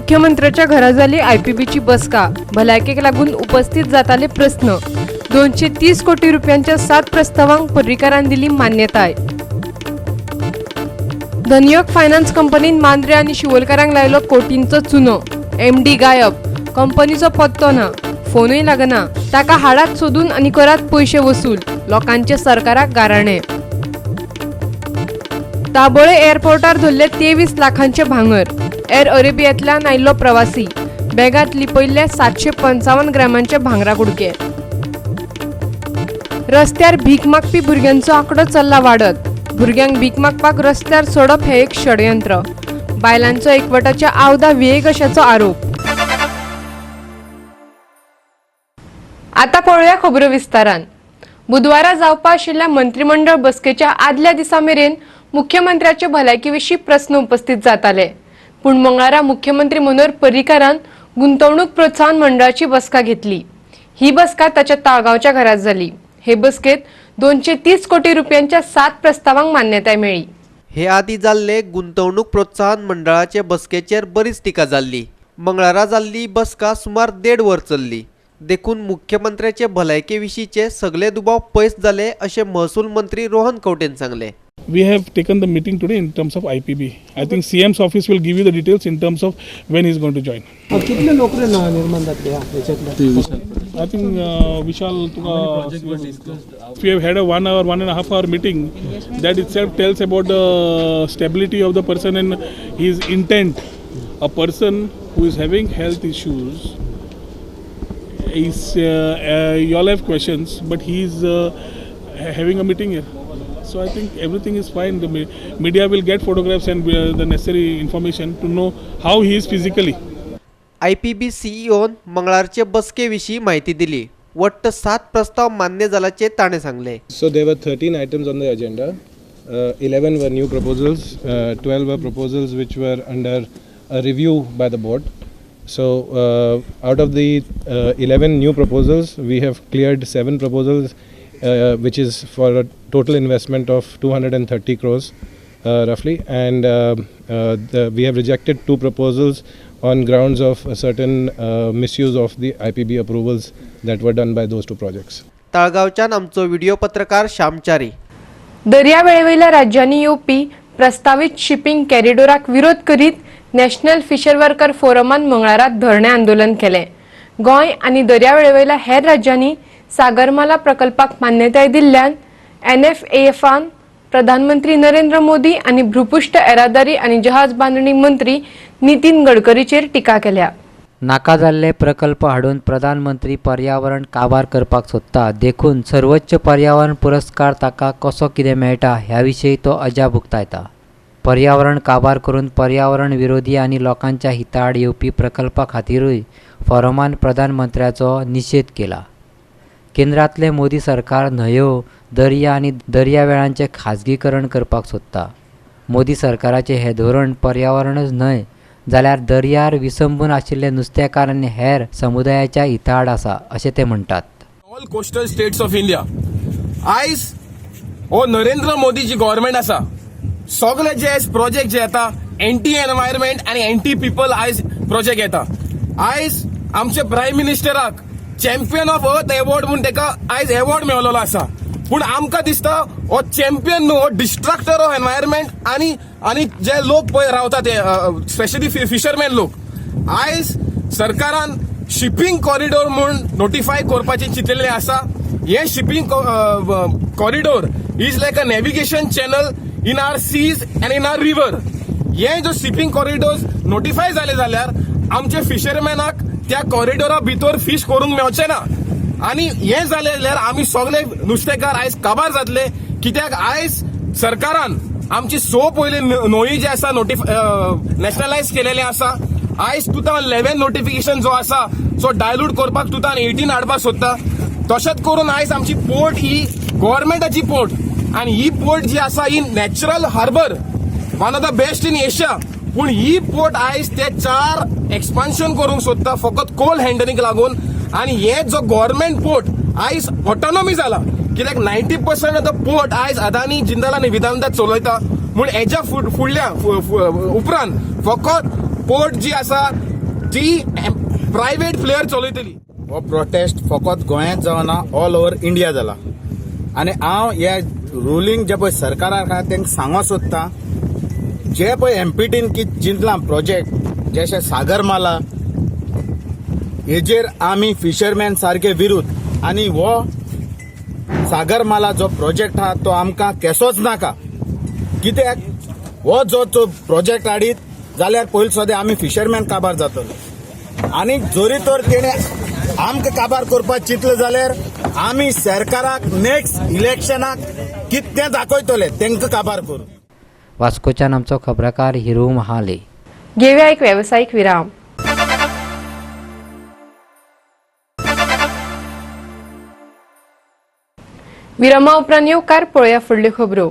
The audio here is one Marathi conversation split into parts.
मुख्यमंत्र्याच्या घरा झाली IPBची बसका, भलायकेक लागून उपस्थित जाताले प्रश्न. 230 कोटी रुपयांच्या 7 प्रस्तावांक पर्रीकारान दिली मान्यताय. धनयोग फायनान्स कंपनीन मांद्रे आणि शिवोलकारांक लायलो कोटींचो चुनो. MD गायब, कंपनीचो पत्तो ना, फोनूय लागना. ताका हाडात सोदून आणि करात पैसे वसूल, लोकांचे सरकाराक गाराणे. दाबोळे एअरपोर्टार धरले 23 लाखांचे भांगर. एअर अरेबियांतल्यान आयिल्लो प्रवासी, बॅगात लिपयल्ले 755 ग्रॅमांचे भांगरा कुडके. रस्त्यार भीक मागपी भुरग्यांचो आंकडो चल्ला वाडत. भुरग्यांक भीक मागपाक रस्त्यार सोडप हे एक षडयंत्र. बायलांचो एकवटाच्या आवदा वेग अशाचो आरोप. आता पळोवया खबरो विस्तारान. बुधवारा जावपा आशिल्ल्या मंत्रिमंडळ बसकेच्या आदल्या दिसा मेरेन मुख्यमंत्र्याचे भलायकी विशीं प्रस्न उपस्थित जाताले. पूण मंगळारा मुख्यमंत्री मनोहर पर्रीकारान गुंतवणूक प्रोत्साहन मंडळाची बसका घेतली. ही बसका ताच्या ताळगांवच्या घरात जाली. हे बसकेत 230 कोटी रुपयांच्या 7 प्रस्तावांक मान्यताय मेळ्ळी. हे आदी जाल्ले गुंतवणूक प्रोत्साहन मंडळाचे बसकेचेर बरीच टिका जाल्ली. मंगळारा जाल्ली बसका सुमार 1.5 वर चल्ली. देखून मुख्यमंत्र्याचे भलायके विशींचे सगळे दुबाव पयस जाले अशें महसूल मंत्री रोहन खंवटेन सांगले. We have taken the meeting today in terms of IPB. I think CM's office will give you the details in terms of when he's going to join. कितले नोकरी निर्माण जातले याच्यातले? I think Vishal, we have had a 1.5 hour meeting. That itself tells about the stability of the person and his intent. A person who is having health issues is you all have questions, but he is having a meeting here. So I think everything is fine. The media will get photographs and the necessary information to know how he is physically. IPB CEOन मंगळारचे बसके विशीं माहिती दिली. वट्ट 7 प्रस्ताव मान्य जाल्याचे ताणे सांगले. So there were 13 items on the agenda. 11 were new proposals. 12 were proposals which were under a review by the board. So out of the 11 new proposals, we have cleared 7 proposals. Which is for a total investment of 230 crores roughly, and we have rejected 2 proposals on grounds of a certain misuse of the IPB approvals that were done by those 2 projects. ताळगांवच्यान आमचो व्हिडिओ पत्रकार श्यामचारी. दर्यावेळेवयल्या राज्यांनी येवपी प्रस्तावित शिपिंग कॉरिडोराक विरोध करीत नॅशनल फिशर वर्कर फोरमान मंगळारात धरणे आंदोलन केले. गोंय आणि दर्यावेळेवयल्या हेर राज्यांनी सागरमाला प्रकल्पाक मान्यताय दिल्ल्यान NFAFन प्रधानमंत्री नरेंद्र मोदी आणि भूपृष्ठ येरादारी आणि जहाज बांधणी मंत्री नितीन गडकरीचेर टिका केल्या. नाका जाल्ले प्रकल्प हाडून प्रधानमंत्री पर्यावरण काबार करपाक सोदता. देखून सर्वोच्च पर्यावरण पुरस्कार ताका कसो कितें मेळटा ह्या विशयी तो अजाप उक्तायता. पर्यावरण काबार करून पर्यावरण विरोधी आणि लोकांच्या हिताआड येवपी प्रकल्पा खातीरूय फोरमान प्रधानमंत्र्याचो निशेध केला. केंद्रातले मोदी सरकार न्हंयो, दर्या आणि दर्यावेळांचे खाजगीकरण करपाक सोदता. मोदी सरकाराचे हे धोरण पर्यावरणच न्हय जाल्यार दर्यार विसंबून आशिल्ले नुस्तेकार आनी हेर समुदायाच्या हिताआड आसा अशें ते म्हणटात. All coastal states of India आयज हो नरेंद्र मोदी जी गव्हर्नमेंट आसा सगळे जे प्रोजेक्ट जे येता एंटी एनवायरमेंट आणि एंटी पीपल आयज प्रोजेक्ट येता. आयज आमचे प्रायम मिनिस्टराक चॅम्पियन ऑफ अर्थ अवॉर्ड म्हणून ताका आयज अवॉर्ड मेळिल्लो आसा. पूण आमकां दिसता हो चॅम्पियन न्हू, हो डिस्ट्रक्टर ऑफ एनवायरमेंट आणि जे लोक पळय रावता ते स्पेशली फिशरमॅन लोक. आयज सरकारान शिपिंग कॉरिडोर म्हणून नोटिफाय करपाचें चिंतिल्लें आसा. हे shipping corridor is like a navigation channel in our seas and in our river. हे जो शिपिंग कॉरिडोर्स नोटिफाय जाले जाल्यार आमचे फिशरमॅनाक त्या कॉरिडोरा भितर फिश करूंक मेळचें ना. आणि हे जाले जाल्यार आमी सगळे नुस्तेकार आयज काबार जातले. कित्याक आयज सरकारान आमची पयली न्हंयो जे आसा नॅशनलायज केलेले आसा. आयज 2011 नोटिफिकेशन जो आसा सो डायल्यूट करपाक 2018 हाडपाक सोदता. तशेंच करून आयज आमची पोर्ट ही गव्हर्नमेंटाची पोर्ट आणि ही पोर्ट जी आसा ही natural harbour one of the best in Asia. पूण ही पोर्ट आयज ते 4 एक्सपान्शन करूंक सोदता फकत कोल हँडलिंग लागून. आणि हे जो गव्हर्नमेंट पोर्ट आयज ऑटोनॉमी जाला. कित्याक 90% ऑफ द पोर्ट आयज अदानी जिंदाल आनी वेदांता चलयता. म्हूण हेच्या फुडल्या उपरांत फकत पोर्ट जी आसा जी प्रायव्हेट प्लेयर चलयतली. हो प्रोटेस्ट फकत गोंयांत जावना, ऑल ओव्हर इंडिया जाला. आनी हांव ह्या रुलींग जे पळय सरकाराक आहा तांकां सांगूंक सोदतां, जे पळय एमपीटीन कितें चिंतलां प्रोजेक्ट जशें सागरमाला, हेजेर आमी फिशरमॅन सारके विरुद्ध. आनी हो सागरमाला जो प्रोजेक्ट आहा तो आमकां केसोच नाका. कित्याक हो जो प्रोजेक्ट हाडीत जाल्यार पयलीं सद्या आमी फिशरमॅन काबार जातलो. आनी जोरी तर तेणे आमकां काबार करपाक चिंतले जाल्यार आमी सरकाराक नेक्स्ट इलेक्शनाक कितें तें दाखयतले, तांकां काबार करून. वास्कोच्यान आमचो खबराकार हिरू महाले. घेऊया एक व्यावसायिक विराम. विरामा उपरांत येवकार पळोवया फुडल्यो खबरो.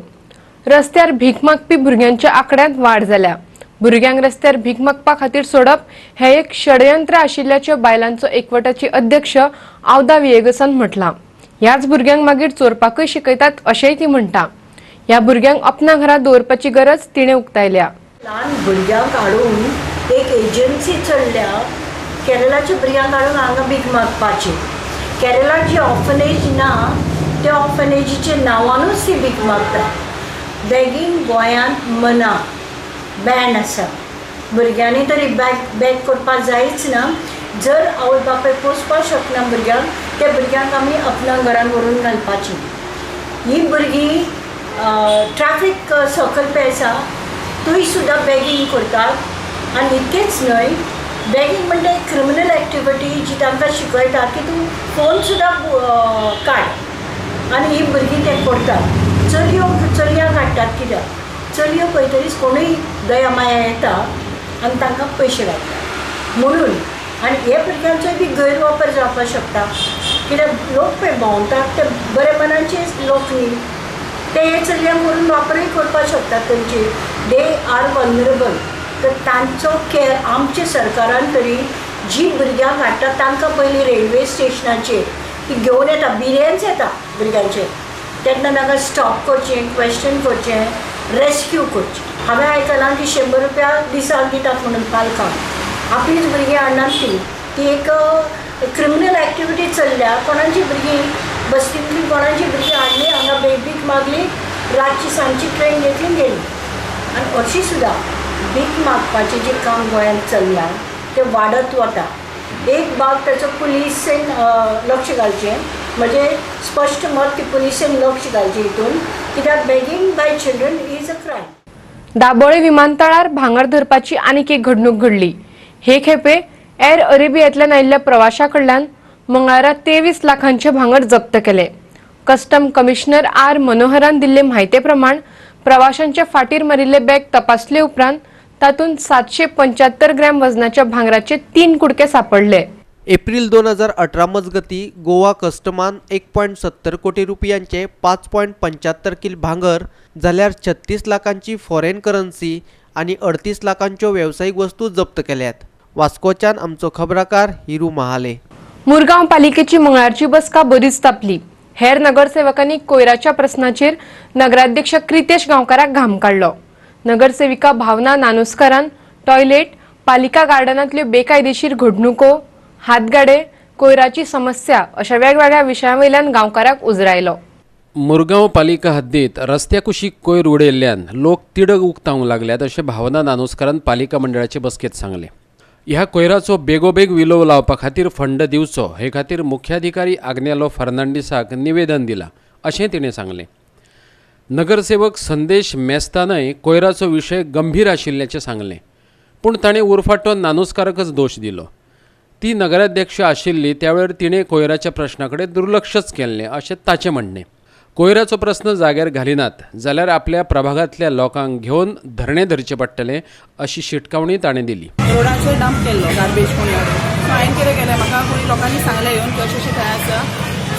रस्त्यार भीक मागपी भुरग्यांच्या आंकड्यांत वाड जाल्या. भुरग्यांक रस्त्यार भीक मागपा खातीर सोडप हे एक षडयंत्र आशिल्ल्याचे बायलांचो एकवटाची अध्यक्ष आवदा वियेगसान म्हटलां. ह्याच भुरग्यांक मागीर चोरपाकय शिकयतात अशेंय ती म्हणटा. ह्या भुरग्यांक आपणा घरात दवरपाची गरज तिणें उक्तायल्या. ल्हान भुरग्यांक हाडून एक एजन्सी चल्ल्या केरळाच्या भुरग्यांक हाडून हांगा भीक मागपाची. केरळात जी ऑर्फनेज ना त्या ऑर्फनेजीच्या नांवानूच ती भीक मागता. बॅगींग गोंयांत मना, बॅन आसा. भुरग्यांनी तरी बॅग करपाक जायच ना. जर आवय बापूय पोसपाक शकना भुरग्यांक, त्या भुरग्यांक आमी आपल्या घरान व्हरून घालपाची. ही भुरगीं ट्रॅफिक सर्कल पे आसा थंय सुद्दां बॅगींग करतात. आनी इतकेंच न्हय, बॅगींग म्हणजे एक क्रिमिनल एक्टिविटी जी तांकां शिकयता की तूं फोन सुद्दां काड. आनी ही भुरगीं तें करतात. चलयांक हाडटात. कित्याक चलयो खंय तरी कोणूय दया माया येता आनी तांकां पयशे घालतात म्हणून. आनी हे भुरग्यांचोय बी गैरवापर जावपाक शकता. कित्याक लोक पळय भोंवतात ते बरे मनाचे लोक न्ही, ते हे चलयांक व्हरून वापरूय करपाक शकतात तांचे. They are vulnerable. तर तांचो कॅर आमच्या सरकारान तरी जी भुरग्यांक हाडटा तांकां पयलीं रेल्वे स्टेशनाचेर ती घेवन येता, बिरेन्स येता भुरग्यांचे, तेन्ना तांकां स्टॉप करचें, क्वेश्चन करचें, रेस्क्यू करचें. हांवें आयकलां की 100 रुपया दिसाक दितात म्हणून पालकांक. आपलीच भुरगीं हाडनात ती एक क्रिमिनल एक्टिविटी चल्ल्या. कोणाची भुरगीं बस्तींतली कोणाची भुरगीं हाडली हांगा भीक मागली, रातची सांजची ट्रेन घेतली गेली. आनी अशी सुद्दां भीक मागपाचें जें काम गोंयांत चल्लां तें वाडत वता. एक भाग ताचो पुलिसेन लक्ष घालचें, म्हणजे स्पश्ट मत की पुलिसेन लक्ष घालचें हितून. कित्याक begging by children is a crime. Dabolim विमानतळार भांगर धरपाची आनीक एक घडणूक घडली. हे खेपे एर अरेबियांतल्यान आयिल्ल्या प्रवाशा कडल्यान मंगळारा 23 लाखांचे भांगर जप्त केले. कस्टम कमिशनर आर मनोहरान दिल्ले म्हायते प्रमाण प्रवाशांच्या फाटीर मारिल्ले बॅग तपासले उपरांत तातूंत 775 ग्रॅम वजनाच्या भांगराचे 3 कुडके सापडले. एप्रिल 2018 मजगती गोवा कस्टमान 1.70 कोटी रुपयांचे 5.75 किल भांगर जाल्यार 36 लाखांची फॉरेन करन्सी आणि 38 लाखांच्यो व्यावसायिक वस्तू जप्त केल्यात. वास्कोच्यान आमचो खबराकार हिरू महाले. मुरगांव पालिकेची मंगळारची बसका बरीच तापली. हेर नगरसेवकांनी कोयराच्या प्रस्नाचेर नगराध्यक्ष क्रितेश गांवकाराक घाम काडलो. नगरसेविका भावना नानुस्करान टॉयलेट, पालिका गार्डनांतल्यो बेकायदेशीर घडणुको, हातगाडे, कोयराची समस्या अशा वेगवेगळ्या विशयांवयल्यान गांवकाराक उजरायलो. मुरगांव पालिका हद्दीत रस्त्या कुशीक कोयर उडयल्ल्यान लोक तिडक उक्तावंक लागल्यात अशें भावना नानुस्करान पालिका मंडळाचे बसकेंत सांगलें. ह्या कोयराचो बेगोबेग विलो लावपा खातीर फंड दिवचो हे खातीर मुख्याधिकारी आग्नेलो फर्नांडीसाक निवेदन दिलां अशें तिणें सांगलें. नगरसेवक संदेश मेस्तानय कोयराचो विशय गंभीर आशिल्ल्याचें सांगलें, पूण ताणें उरफाटो नानुस्काराकच दोश दिलो. ती नगराध्यक्ष आशिल्ली त्या वेळार तिणें कोयराच्या प्रश्नाकडे दुर्लक्षच केल्लें अशें ताचें म्हणणें. कोयराचो प्रस्न जाग्यार घालिनात जाल्यार आपल्या प्रभागांतल्या लोकांक घेवन धरणे धरचे पडटले अशी शिटकावणी ताणें दिली. रोडाचेर डंप केल्लो गार्बेज कोणी हाडून. सो हांवें कितें केलें, म्हाका कोणी लोकांनी सांगलें येवन की अशें थंय आसा.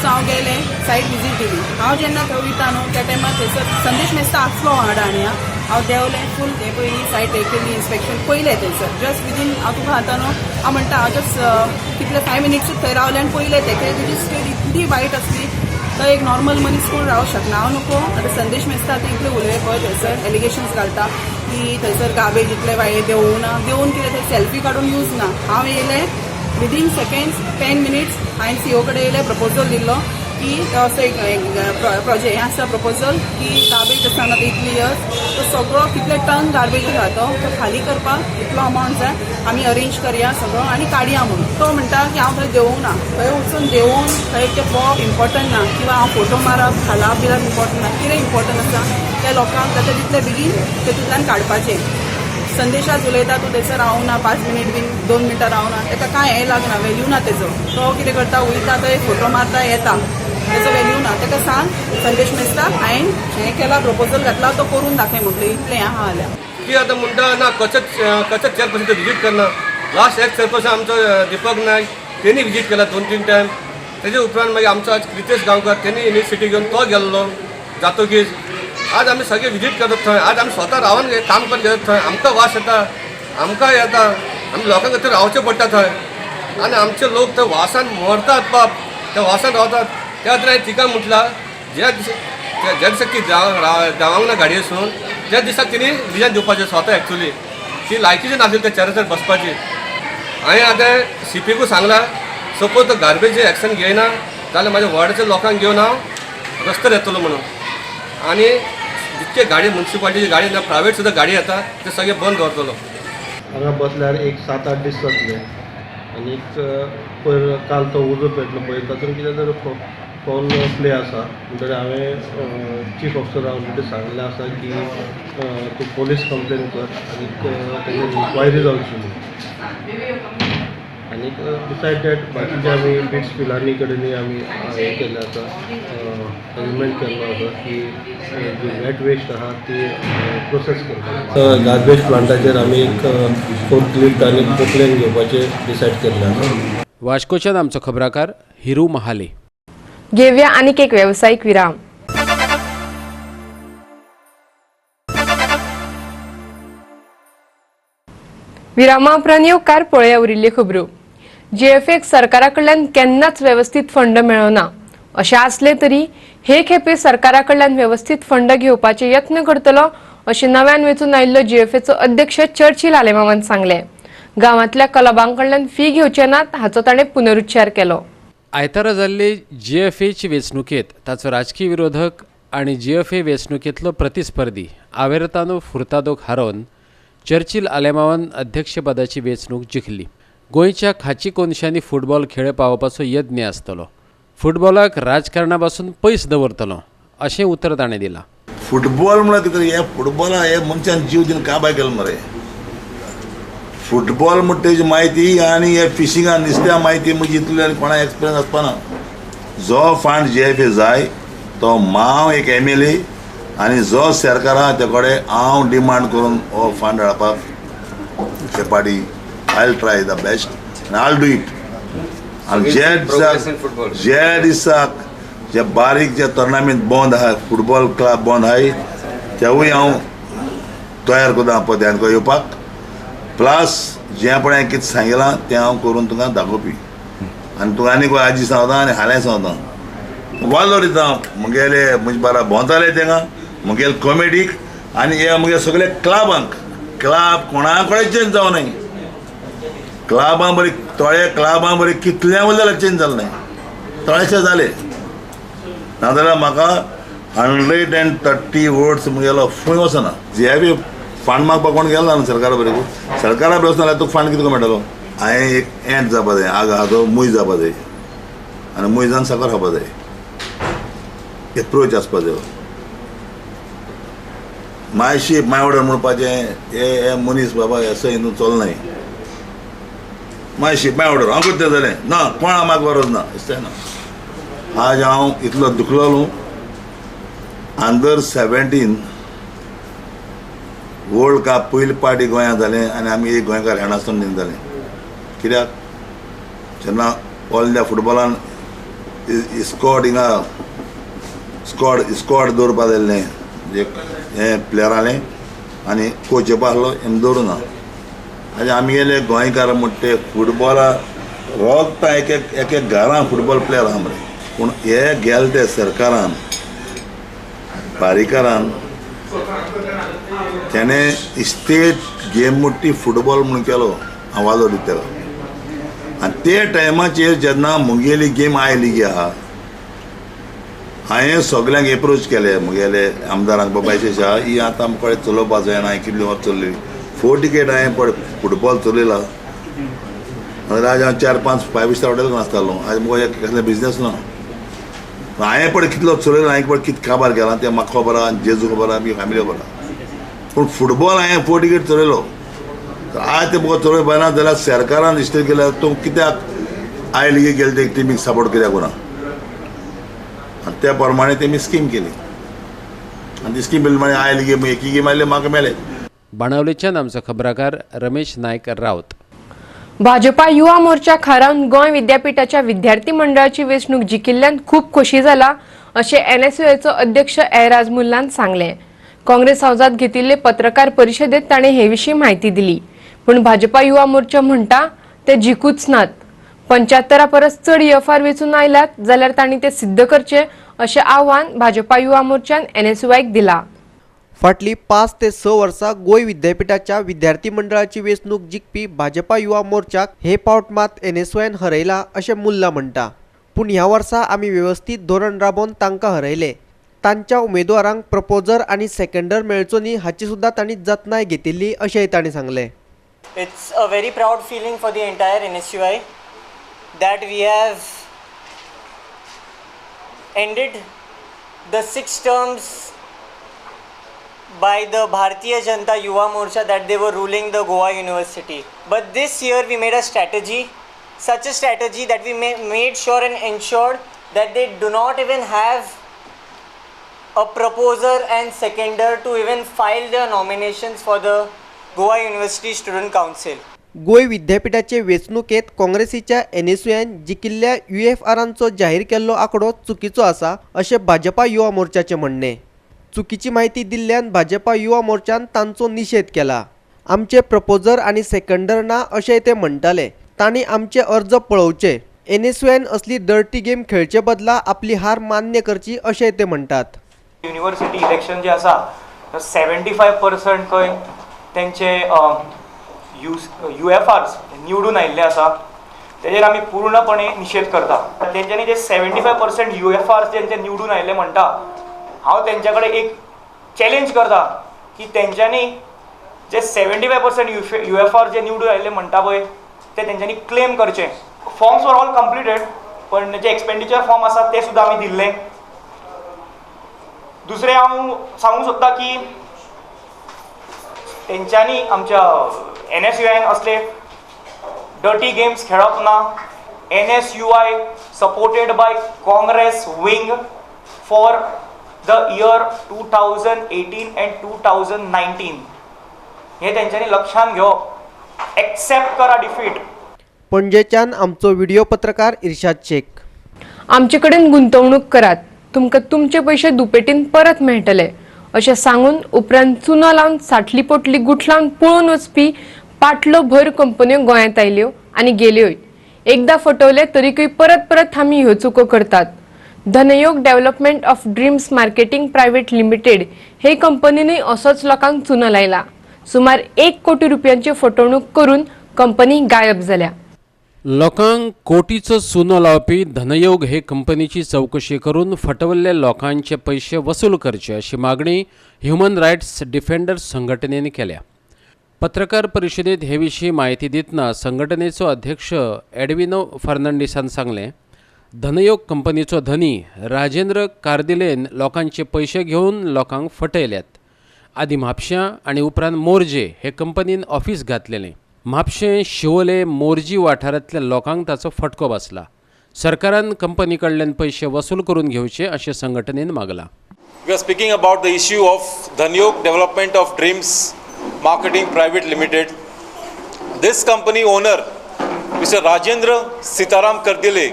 सो हांव गेलें, सायट विजीट दिली. हांव जेन्ना थंय वयता न्हू त्या टायमार थंयसर संदेश मेस्ता आसलो वांगडा आनी हांव देंवलें फूल हे पयलीं सायट हे केली, इन्स्पेक्शन पयलें थंयसर जस्ट विदीन. हांव तुका खाता न्हू, हांव म्हणटा हांव जस्ट कितले 5 मिनिट्सूच थंय रावलें आनी पयलें तें कित्याक तेजी स्टेट इतली वायट आसली. तो एक नॉर्मल मनीस कोण रावंक शकना. हांव नको आतां संदेश मेस्ता आतां इतले उलय पळय थंयसर एलिगेशन्स घालता. की थंयसर गार्बेज इतले वाये देऊन कितें थंय सेल्फी काडून यूज ना. हांव येयलें विदीन सेकंड्स 10 मिनिट्स हांवें सीओ कडेन येयलें प्रपोजल दिल्लो की असो एक प्रोजेक्ट हें आसा प्रपोजल की गार्बेज आसा ना ते इतली इयर्स तो सगळो कितले टन गार्बेज आसा तो खाली करपाक इतलो अमावंट जाय आमी अरेंज करया सगळो आनी काडया म्हणून. तो म्हणटा की हांव थंय देवूंक ना. थंय वचून देवून थंय ते पळोवप इम्पॉर्टंट ना किंवा हांव फोटो मारप घालप बिलप इम्पॉर्टंट ना. कितें इम्पॉर्टंट आसा त्या लोकांक ताचे जितले बेगीन तेतूंतल्यान काडपाचें. संदेशात उलयता तूं थंयसर रावना 5 मिनीट बीन 2 मिनटां रावना ताका कांय हें लागना वेल्यू ना तेजो. तो कितें करता वयता थंय फोटो मारता येता तेजो वेल्यू ना. ताका सांग संदेश मेस्ताक हांवें हें केला प्रपोजल घातला तो करून दाखय म्हटलें इतलें हां जाल्यार. की आता म्हणटा ना कचत चेअरपर्सन विजीट करना. लास्ट एक चेअरपर्सन आमचो दीपक नायक त्यांनी विजीट केला 2-3 टायम. तेजे उपरांत मागीर आमचो आज क्रितेश गांवकर त्यांनी युनिव्हर्सिटी घेवन तो गेल्लो जातकीर आज आमी सगळे विजीट करत थंय. आज आमी स्वता रावन काम करत गेले थंय. आमकां वास येता आमकां येता आमी लोकां खातीर रावचें पडटा थंय आनी आमचे लोक थंय वासान मरतात बाप. त्या वासान रावतात. त्या खातीर हांवें तिका म्हटलां ज्या दिसा ती देवांक ना गाडये वचून त्या दिसाक तिणी रिजन दिवपाचें स्वता एक्चुली ती लायकीची नासली त्या चेराचेर बसपाची. हांवें आतां CPकूय सांगलां सपोज तो गार्बेज एक्शन घेयना जाल्यार म्हाज्या वार्डाच्या लोकांक घेवन हांव रस्त्यार येतलो म्हणून. आनी जितके गाडी म्युन्सिपाल्टीची गाडी ना प्रायवेट सुद्दां गाडी येता ते सगळे बंद दवरतलो. हांगा बसल्यार एक 7-8 दीस जातले आनी पयर काल तो उजो पेटलो पळय तातूंत कितें तर फॉल प्ले आसा. म्हणटकीर हांवें चीफ ऑफिसर हांव सांगलें आसा की तूं पोलीस कंप्लेन कर आनी तेजी इन्क्वायरी जावची म्हणून. आनी बिसायड दॅट बाकीचे आमी बिट्स पिलांनी कडेनूय आमी हें केल्लें आसा अरेंजमेंट केल्लो आसा की जी वेट वेस्ट आहा ती प्रोसेस करता. गार्बेज प्लांटाचेर आमी एक फोर्कलिफ्ट आनी पोकलेन घेवपाचें डिसायड केल्लें आसा. वास्कोच्यान आमचो खबराकार हिरू महाले. घेऊया आनीक एक व्यावसायिक विराम. विरामा उपरांत येवकार पळया उरिल्ल्यो खबरो. JFAक सरकारा कडल्यान केन्नाच व्यवस्थीत फंड मेळना. अशें आसले तरी हे खेपे सरकारा कडल्यान व्यवस्थीत फंड घेवपाचे यत्न करतलो अशें नव्यान वेंचून आयिल्लो JFAचो अध्यक्ष चर्चिल आलेमामान सांगले. गांवांतल्या क्लबां कडल्यान फी घेवचे नात हाचो ताणें पुनरुच्चार केलो. आयतारा जाल्ले JFAचे वेंचणुकेत ताचो राजकीय विरोधक आनी JFA वेंचणुकेंतलो प्रतिस्पर्धी आवेरतानो फुर्तादोक हारोवन चर्चिल आलेमावान अध्यक्षपदाची वेंचणूक जिखली. गोंयच्या खाची कोनशांनी फुटबॉल खेळ पावोवपाचो यत्न आसतलो. फुटबॉलाक राजकारणा पासून पयस दवरतलो अशें उतर ताणें दिलां. फुटबॉल म्हळ्यार तुका हे फुटबॉला हे मनशान जीव दिवन काबाय केलो मरे. फुटबॉल म्हणटा तेजी म्हायती आनी हे फिशिंगान नुस्त्या म्हायती म्हणजे इतली आनी कोणा एक्सपिरियन्स आसपाना. जो फंड JFA जाय तो हांव एक MLA आनी जो सरकार आहा ते कडेन हांव डिमांड करून हो फंड हाडपाक ते पाटी I will try the best आनी आय विल डू इट. आनी जे दिसाक जे बारीक जे टोर्नामेंट बंद आहा फुटबॉल क्लब बंद आहाय तेवूय हांव तयार करता पद्यान येवपाक. प्लस जें पण हांवें कितें सांगिलां तें हांव करून तुका दाखोवपी. आनी तुका आनी आजी सांगता आनी हालें सांगता वालो दिता मुगेले म्हणजे बारा भोंवताले तेंगा मुगेले कॉमेडीक आनी हे मुगे सगळे क्लबांक. क्लब कोणा कडेन चेंज जावं नाय. क्लबां बरी थोडे क्लबां बरी कितल्या उरलेले चेंज जालें नाय थोडेशे जाले. नाजाल्यार म्हाका 130 वोट्स मुगेलो फूंय वचना. JFA फंड मागपाक कोण गेलो ना सरकारा बरें. सरकारा बरें वचना तुका फंड कितें मेळटलो. हांवें एक एंड जावपा जाय आग आहा तो मूय जावपा जाय आनी मूय जावन सकयल खावपा जाय. एप्रोच आसपा जाय. मायशी माय ऑर्डर म्हणपाचें हे मनीस बाबा असो हितून चलनाय. मायशी माय ऑर्डर हांव करता जालें ना कोणा म्हाका गरज ना अशें ना. आज हांव इतलो दुखलोलो. अंडर-17 वर्ल्ड कप पयली पार्टी गोंयांत जालें आनी आमी एक गोंयकार हेणासून निवडले. कित्याक जेन्ना ऑल इंडिया फुटबॉलान स्कॉड हिंगा स्कॉड दवरपा जाल्लें जे हे प्लेयरालें आनी कोच येवपा आसलो हें दवरूना. आनी आमी गेले गोंयकार म्हणटा ते फुटबॉला रोगता एक एक घरान फुटबॉल प्लेयर आहा मरे. पूण हे गेले ते सरकारान बारीकारान त्याने स्टेट गेम मोठी फुटबॉल म्हणून केलो हांव वालो दितलो आनी ते टायमाचेर जेन्ना मुगेली गेम आय लिगी आहा हांवें सगळ्यांक एप्रोच केले मुगेले आमदारांक बाबायचे शाह ही आतां आमचे कडेन चलोवपा जाय हांवें कितली वर्स चलली 4 टिकेट हांवें पळय फुटबॉल चलयला आज हांव 4-5 5 स्टार हॉटेल नासतालो आज मुगो कसले बिजनेस ना हांवें पळय कितलो चलयलो हांवें पळय कितें काबार केला तें म्हाका खबर आहा जेजू खबर आहा आमची फॅमिली खबर आहा पूण फुटबॉल हांवें 4 टिकेट चलयलो आज ते मुगो चलोवंक जायना जाल्यार सरकारान इश्टेर केल्यार तूं कित्याक आय लिगी गेले ते टिमीक सपोर्ट कित्याक करा आनी त्या प्रमाणे तेमी स्कीम केली आनी ती स्कीम प्रमाणे आय लिगी एकी गेम आयले म्हाका मेळ्ळे. बाणावलेच्यान आमचो खबराकार रमेश नायक रावत. भाजपा युवा मोर्चा खारावन गोंय विद्यापीठाच्या विद्यार्थी मंडळाची वेंचणूक जिखिल्ल्यान खूब खोशी जाला अशें NSUआयचो अध्यक्ष एराज मुल्लान सांगलें. काँग्रेस हावजात घेतिल्ले पत्रकार परिशदेत ताणें हे विशीं म्हायती दिली. पूण भाजपा युवा मोर्चा म्हणटा ते जिखूच नात. 75 परस चड EFR वेचून आयल्यात जाल्यार तांणी ते सिद्ध करचे अशें आव्हान भाजपा युवा मोर्चान NSUआयक दिला. फाटली 5 ते 6 वर्सां गोंय विद्यापीठाच्या विद्यार्थी मंडळाची वेंचणूक जिखपी भाजपा युवा मोर्चाक हे पावट मात NSUआयन हरयला अशें मुल्ला म्हणटा. पूण ह्या वर्सा आमी वेवस्थीत धोरण राबोवन तांकां हरयले. तांच्या उमेदवारांक प्रपोजर आनी सेकंडर मेळचो न्ही हाची सुद्दां तांणी जतनाय घेतिल्ली अशेंय तांणी सांगलें. It's a very proud feeling for the entire NSUI that we have ended the 6 terms by the Bharatiya Janata Yuva Morcha that they were ruling the Goa University. But this year we made a strategy, such a strategy that we made sure and ensured that they do not even have a proposer and seconder to even file their nominations for the Goa University Student Council. Goa विद्यापीठाचे वेंचणुकेंत काँग्रेसीच्या NSUआयन जिखिल्ल्या UFRांचो जाहीर केल्लो आंकडो चुकीचो आसा अशें भाजपा युवा मोर्चाचें म्हणणें. चुकीची माहिती दिल्ल्यान भाजपा युवा मोर्चान तांचो निशेध केला. आमचे प्रपोजर आनी सेकंडर ना अशेंय ते म्हणटाले. तांणी आमचे अर्ज पळोवचे. NSUआयन असली डर्टी गेम खेळचे बदला आपली हार मान्य करची अशेंय ते म्हणटात. युनिवर्सिटी इलेक्शन जे आसा 75% खंय तेंचे UFRs निवडून आयिल्ले आसा तेजेर आमी पूर्णपणे निशेध करता. तेंच्यांनी जे 75% UFRs जेंचे निवडून आयिल्ले म्हणटा हांव तेंच्या कडेन एक चॅलेंज करता की तेंच्यांनी जे 75% UFR जे निवडून आयिल्ले म्हणटा पळय ते तेंच्यांनी क्लेम करचे. फॉर्म्स वर ऑल कंप्लिटेड पण जे एक्सपेंडिचर फॉर्म आसा ते सुद्दां आमी दिल्ले. दुसरें हांव सांगूंक सोदता की तेंच्यांनी आमच्या NSUआयन असले डर्टी गेम्स खेळप ना. NSUI supported by Congress wing for the year 2018 and 2019 हे तेंच्यांनी लक्षांत घेवप. एक्सेप्ट करा डिफीट. पणजेच्यान आमचो व्हिडिओ पत्रकार इर्शाद शेख. आमचे कडेन गुंतवणूक करात, तुमकां तुमचे पयशे दुपेटीन परत मेळटले अशें सांगून उपरांत चुनो लावन साठली पोटली गुठलावन पळून वचपी पाटलो भर कंपन्यो गोंयांत आयल्यो आनी गेल्योय. एकदां फटवले तरीकय परत परत आमी ह्यो चुको करतात. Dhanyog development of dreams marketing private limited हे कंपनीनय असोच लोकांक चुनो लायला. सुमार 1 कोटी रुपयांची फटवणूक करून कंपनी गायब जाल्या. लोकांक कोटीचो चुनो लावपी धनयोग हे कंपनीची चवकशी करून फटवल्ल्या लोकांचे पयशे वसूल करचे अशी मागणी ह्युमन रायट्स डिफेंडर्स संघटनेन केल्या. पत्रकार परिशदेत हे विशीं म्हायती दितना संघटनेचो अध्यक्ष एडविनो फर्नांडिसान सांगलें, धनयोग कंपनीचो धनी राजेंद्र कार्दिलेन लोकांचे पयशे घेवन लोकांक फटयल्यात. आदी म्हापश्यां आनी उपरांत मोर्जे हे कंपनीन ऑफिस घातलेलें. म्हापशें, शिवोले, मोर्जी वाठारांतल्या लोकांक ताचो फटको बसला. सरकारान कंपनी कडल्यान पयशे वसूल करून घेवचे अशें संघटनेन मागलां. We are speaking about the issue of Dhanyog Development of Dreams Marketing Private Limited. This company owner, Mr. Rajendra Sitaram Kardile,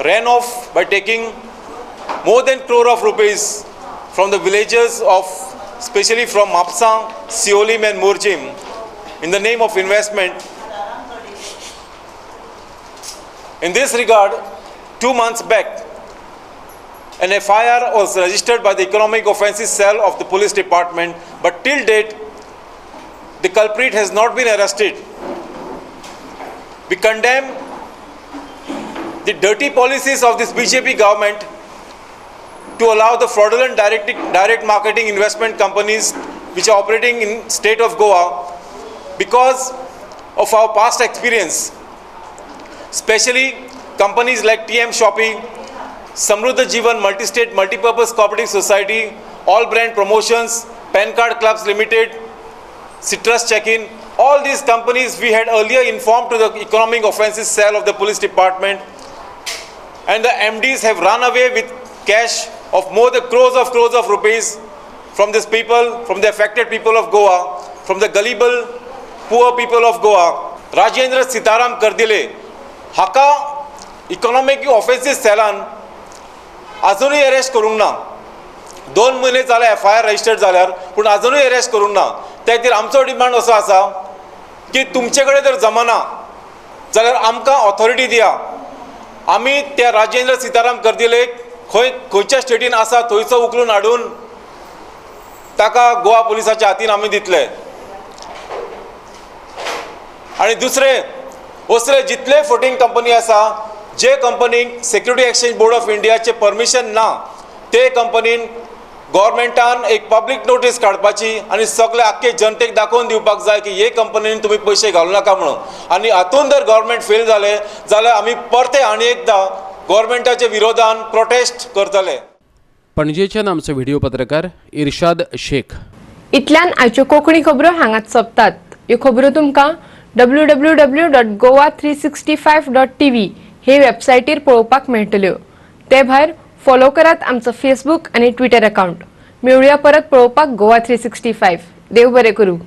ran off by taking more than crore of rupees from the villagers of, especially from Mapsang, Siolim and Morjim, in the name of investment. In this regard, 2 months back, an FIR was registered by the Economic Offences Cell of the Police Department, but till date, the culprit has not been arrested. We condemn the dirty policies of this BJP government to allow the fraudulent direct marketing investment companies which are operating in state of Goa because of our past experience, especially companies like TM Shopping, Samruddha Jeevan Multi-State Multipurpose Cooperative Society, All Brand Promotions, Pen Card Clubs Limited, Citrus Check-in, all these companies we had earlier informed to the Economic Offences Cell of the Police Department, and the MDs have run away with cash of more than crores of rupees from these people, from the affected people of Goa, from the gullible, poor people of Goa. Rajendra Sitaram Kardile, haka Economic Offences Cellan अजूनही अरेस्ट करूंक ना. 2 महिने जाले FIR रजिस्टर्ड जाल्यार पूण अजूनही अरेस्ट करूंक ना. त्या खातीर आमचो डिमांड असो आसा की तुमचे कडेन जर जमना जाल्यार आमकां ऑथॉरिटी दिया. आमी त्या राजेंद्र सीताराम कर्दिलेक खंयच्या स्टेटीन आसा थंयचो उखलून हाडून ताका गोवा पुलिसाच्या हातीन आमी दितले. आनी दुसरे असले जितले फटींग कंपनी आसा जे कंपनीक सिक्युरिटी एक्सचेंज बोर्ड ऑफ इंडियाचे परमिशन ना ते कंपनीन गव्हर्मेंटान एक पब्लीक नोटीस काडपाची आनी सगळे आख्खे जनतेक दाखोवन दिवपाक जाय की हे कंपनीन तुमी पयशे घालूं नाका म्हणून. आनी हातून जर गव्हर्मेंट फेल जाले जाल्यार आमी परते आनी एकदा गव्हर्मेंटाच्या विरोधान प्रोटेस्ट करतले. पणजेच्यान आमचो व्हिडिओ पत्रकार इर्शाद शेख. इतल्यान आयच्यो कोंकणी खबरो हांगाच सोंपतात. ह्यो खबरो तुमकां www.goa365.tv हे वेबसायटीर पळोवपाक मेळटल्यो. ते भायर फॉलो करात आमचो फेसबूक आनी ट्विटर अकाउंट. मेळुया परत पळोवपाक गोवा 365. देव बरें करूं.